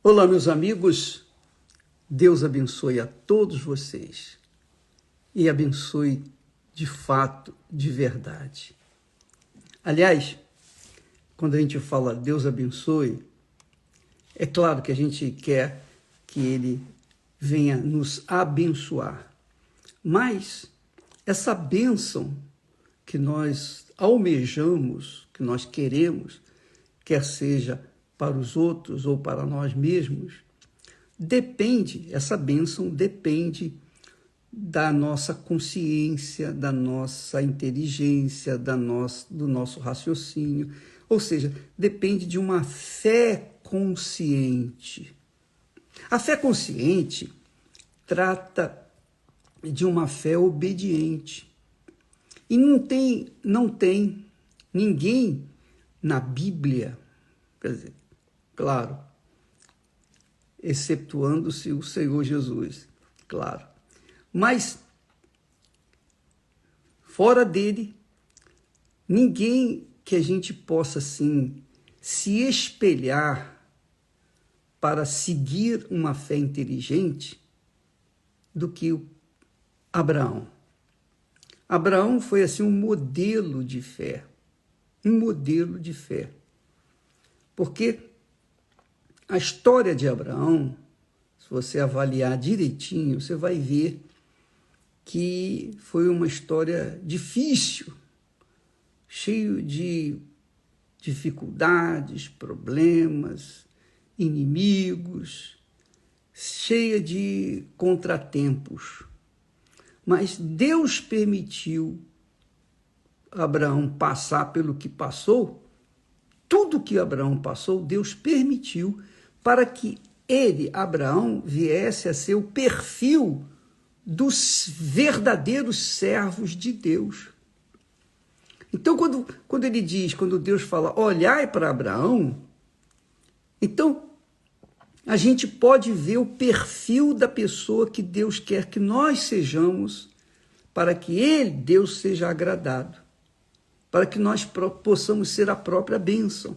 Olá, meus amigos, Deus abençoe a todos vocês e abençoe de fato, de verdade. Aliás, quando a gente fala Deus abençoe, é claro que a gente quer que Ele venha nos abençoar, mas essa bênção que nós almejamos, que nós queremos, quer seja para os outros ou para nós mesmos, essa bênção depende da nossa consciência, da nossa inteligência, do nosso raciocínio, ou seja, depende de uma fé consciente. A fé consciente trata de uma fé obediente. E não tem ninguém na Bíblia, quer dizer, claro, excetuando-se o Senhor Jesus, claro. Mas, fora dele, ninguém que a gente possa, assim, se espelhar para seguir uma fé inteligente do que Abraão. Abraão foi, assim, um modelo de fé. Um modelo de fé. Porque a história de Abraão, se você avaliar direitinho, você vai ver que foi uma história difícil, cheio de dificuldades, problemas, inimigos, cheia de contratempos. Mas Deus permitiu Abraão passar pelo que passou. Tudo que Abraão passou, Deus permitiu para que ele, Abraão, viesse a ser o perfil dos verdadeiros servos de Deus. Então, quando Deus fala, olhai para Abraão, então a gente pode ver o perfil da pessoa que Deus quer que nós sejamos, para que Deus, seja agradado, para que nós possamos ser a própria bênção.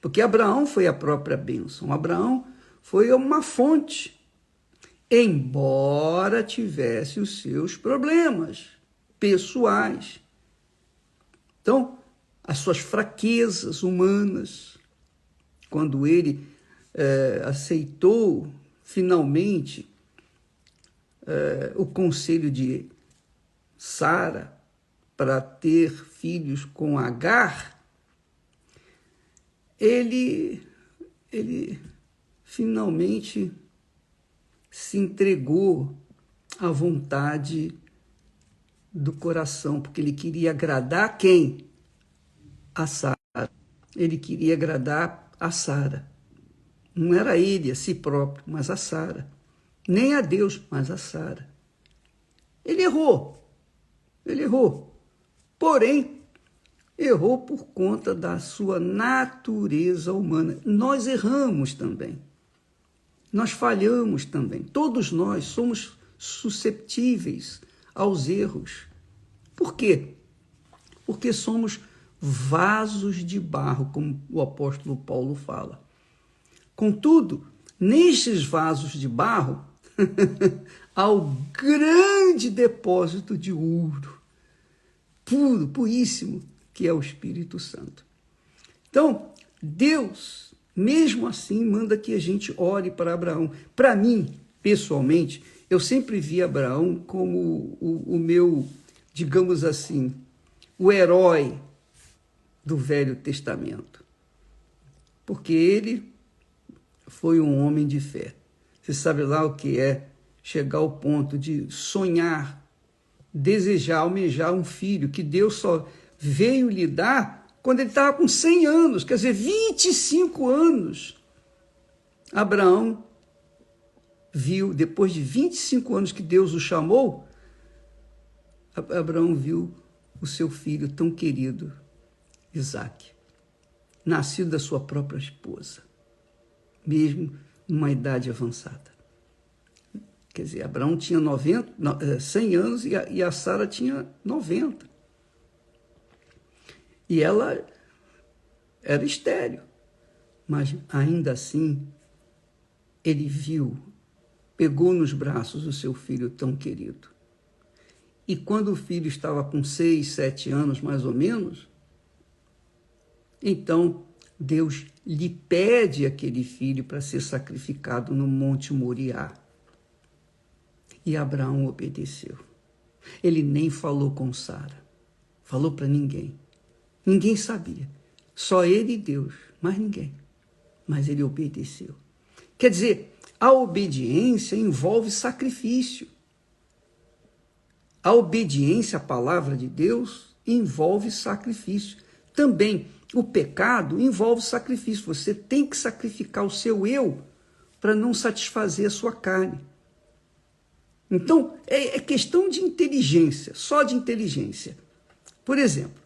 Porque Abraão foi a própria bênção, Abraão foi uma fonte, embora tivesse os seus problemas pessoais. Então, as suas fraquezas humanas, quando ele aceitou finalmente o conselho de Sara para ter filhos com Agar, ele finalmente se entregou à vontade do coração, porque ele queria agradar quem? A Sara. Ele queria agradar a Sara. Não era ele a si próprio, mas a Sara. Nem a Deus, mas a Sara. Ele errou. Porém, errou por conta da sua natureza humana. Nós erramos também. Nós falhamos também. Todos nós somos susceptíveis aos erros. Por quê? Porque somos vasos de barro, como o apóstolo Paulo fala. Contudo, nestes vasos de barro, há o grande depósito de ouro, puro, puríssimo, que é o Espírito Santo. Então, Deus, mesmo assim, manda que a gente ore para Abraão. Para mim, pessoalmente, eu sempre vi Abraão como o meu, digamos assim, o herói do Velho Testamento. Porque ele foi um homem de fé. Você sabe lá o que é chegar ao ponto de sonhar, desejar, almejar um filho que Deus só veio lhe dar quando ele estava com 100 anos, quer dizer, 25 anos. Abraão viu, depois de 25 anos que Deus o chamou, Abraão viu o seu filho tão querido, Isaque, nascido da sua própria esposa, mesmo numa idade avançada. Quer dizer, Abraão tinha 100 anos e a Sara tinha 90. E ela era estéril, mas ainda assim ele viu, pegou nos braços o seu filho tão querido. E quando o filho estava com 6, 7 anos, mais ou menos, então Deus lhe pede aquele filho para ser sacrificado no Monte Moriá. E Abraão obedeceu. Ele nem falou com Sara, falou para ninguém. Ninguém sabia, só ele e Deus, mais ninguém. Mas ele obedeceu. Quer dizer, a obediência envolve sacrifício. A obediência à palavra de Deus envolve sacrifício. Também o pecado envolve sacrifício. Você tem que sacrificar o seu eu para não satisfazer a sua carne. Então, é questão de inteligência, só de inteligência. Por exemplo,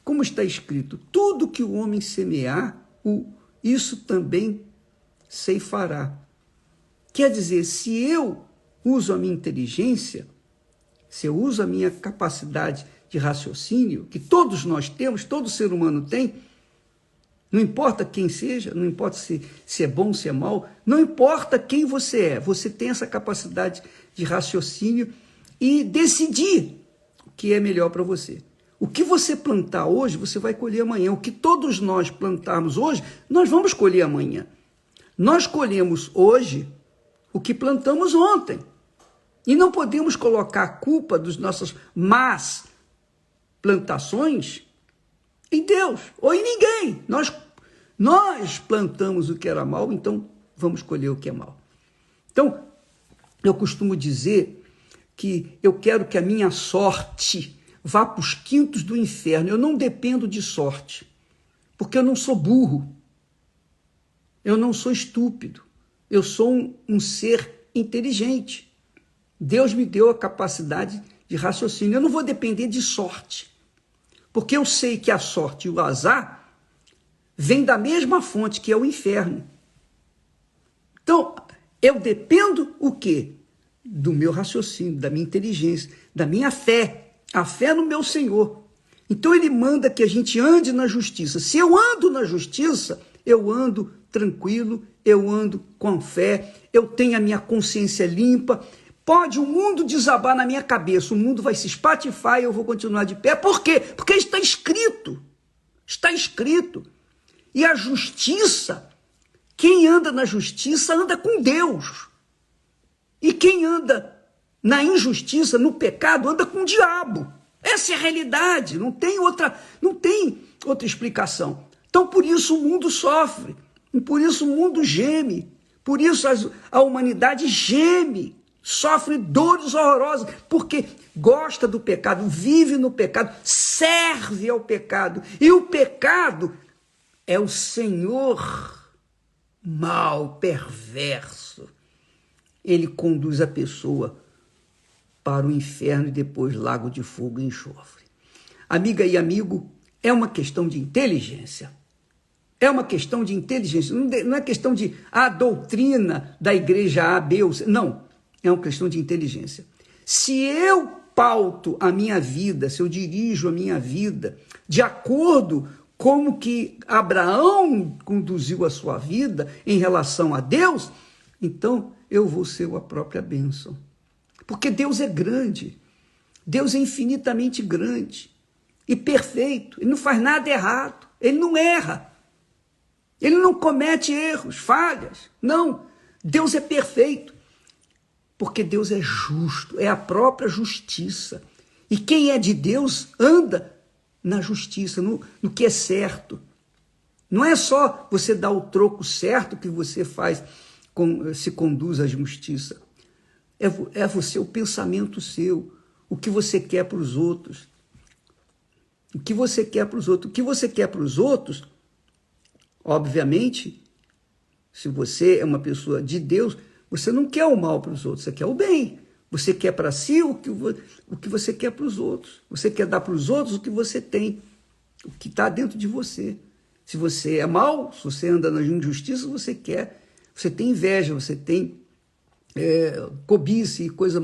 como está escrito, tudo que o homem semear, isso também ceifará. Quer dizer, se eu uso a minha inteligência, se eu uso a minha capacidade de raciocínio, que todos nós temos, todo ser humano tem, não importa quem seja, não importa se é bom, se é mal, não importa quem você tem essa capacidade de raciocínio e decidir o que é melhor para você. O que você plantar hoje, você vai colher amanhã. O que todos nós plantarmos hoje, nós vamos colher amanhã. Nós colhemos hoje o que plantamos ontem. E não podemos colocar a culpa das nossas más plantações em Deus ou em ninguém. Nós plantamos o que era mal, então vamos colher o que é mal. Então, eu costumo dizer que eu quero que a minha sorte vá para os quintos do inferno. Eu não dependo de sorte, porque eu não sou burro, eu não sou estúpido, eu sou um ser inteligente. Deus me deu a capacidade de raciocínio. Eu não vou depender de sorte, porque eu sei que a sorte e o azar vêm da mesma fonte, que é o inferno. Então, eu dependo o quê? Do meu raciocínio, da minha inteligência, da minha fé, a fé no meu Senhor. Então ele manda que a gente ande na justiça. Se eu ando na justiça, eu ando tranquilo, eu ando com fé, eu tenho a minha consciência limpa. Pode o mundo desabar na minha cabeça, o mundo vai se espatifar e eu vou continuar de pé. Por quê? Porque está escrito. Está escrito. E a justiça, quem anda na justiça anda com Deus. E quem anda na injustiça, no pecado, anda com o diabo. Essa é a realidade, não tem outra explicação. Então, por isso o mundo sofre, por isso o mundo geme, por isso a humanidade geme, sofre dores horrorosas, porque gosta do pecado, vive no pecado, serve ao pecado. E o pecado é o senhor mau, perverso. Ele conduz a pessoa para o inferno e depois lago de fogo e enxofre. Amiga e amigo, é uma questão de inteligência. É uma questão de inteligência. Não é questão de a doutrina da igreja A, B ou C. Não, é uma questão de inteligência. Se eu pauto a minha vida, se eu dirijo a minha vida de acordo com o que Abraão conduziu a sua vida em relação a Deus, então eu vou ser a própria bênção. Porque Deus é grande, Deus é infinitamente grande e perfeito, Ele não faz nada errado, Ele não erra, Ele não comete erros, falhas, não, Deus é perfeito, porque Deus é justo, é a própria justiça, e quem é de Deus anda na justiça, no que é certo, não é só você dar o troco certo que você faz, se conduz à justiça, é você, o pensamento seu, o que você quer para os outros. O que você quer para os outros. O que você quer para os outros, obviamente, se você é uma pessoa de Deus, você não quer o mal para os outros, você quer o bem. Você quer para si o que você quer para os outros. Você quer dar para os outros o que você tem, o que está dentro de você. Se você é mau, se você anda na injustiça, você tem inveja, você tem cobiça e coisa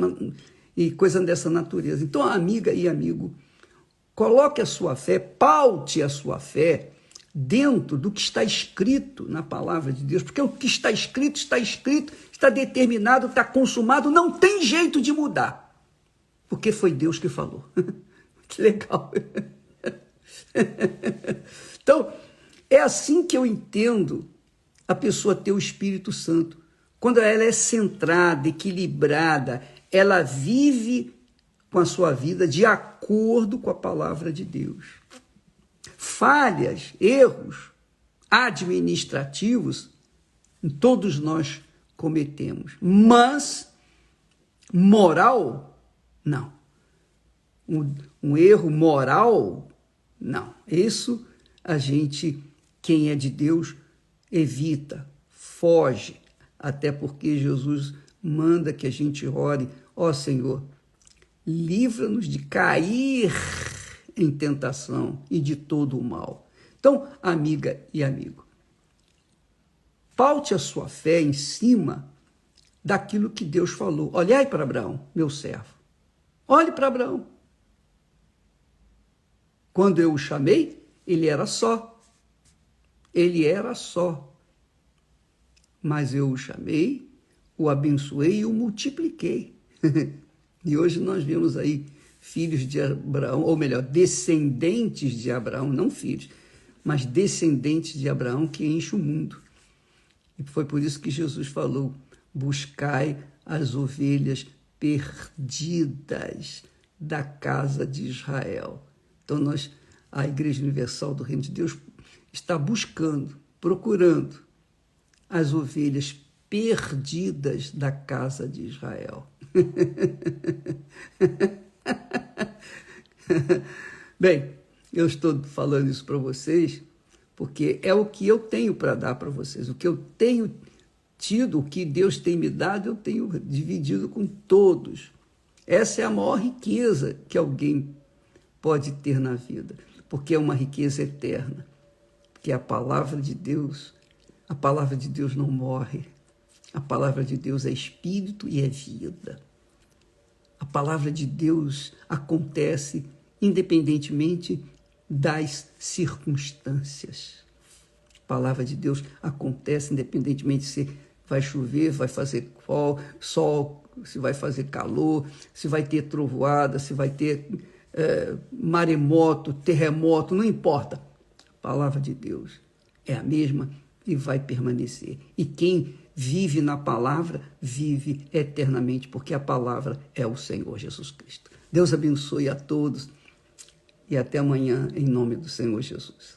dessa natureza. Então, amiga e amigo, coloque a sua fé, paute a sua fé dentro do que está escrito na palavra de Deus, porque o que está escrito, está determinado, está consumado, não tem jeito de mudar, porque foi Deus que falou. Que legal. Então, é assim que eu entendo a pessoa ter o Espírito Santo. Quando ela é centrada, equilibrada, ela vive com a sua vida de acordo com a palavra de Deus. Falhas, erros administrativos, todos nós cometemos. Mas, moral, não. Um erro moral, não. Isso a gente, quem é de Deus, evita, foge. Até porque Jesus manda que a gente ore, ó Senhor, livra-nos de cair em tentação e de todo o mal. Então, amiga e amigo, paute a sua fé em cima daquilo que Deus falou. Olhai para Abraão, meu servo. Olhe para Abraão. Quando eu o chamei, ele era só. Ele era só. Mas eu o chamei, o abençoei e o multipliquei. E hoje nós vemos aí filhos de Abraão, ou melhor, descendentes de Abraão, não filhos, mas descendentes de Abraão que enchem o mundo. E foi por isso que Jesus falou, buscai as ovelhas perdidas da casa de Israel. Então a Igreja Universal do Reino de Deus está buscando, procurando as ovelhas perdidas da casa de Israel. Bem, eu estou falando isso para vocês porque é o que eu tenho para dar para vocês. O que eu tenho tido, o que Deus tem me dado, eu tenho dividido com todos. Essa é a maior riqueza que alguém pode ter na vida, porque é uma riqueza eterna, porque a palavra de Deus não morre. A palavra de Deus é espírito e é vida. A palavra de Deus acontece independentemente das circunstâncias. A palavra de Deus acontece independentemente se vai chover, vai fazer sol, se vai fazer calor, se vai ter trovoada, se vai ter maremoto, terremoto, não importa. A palavra de Deus é a mesma e vai permanecer. E quem vive na palavra, vive eternamente, porque a palavra é o Senhor Jesus Cristo. Deus abençoe a todos e até amanhã, em nome do Senhor Jesus.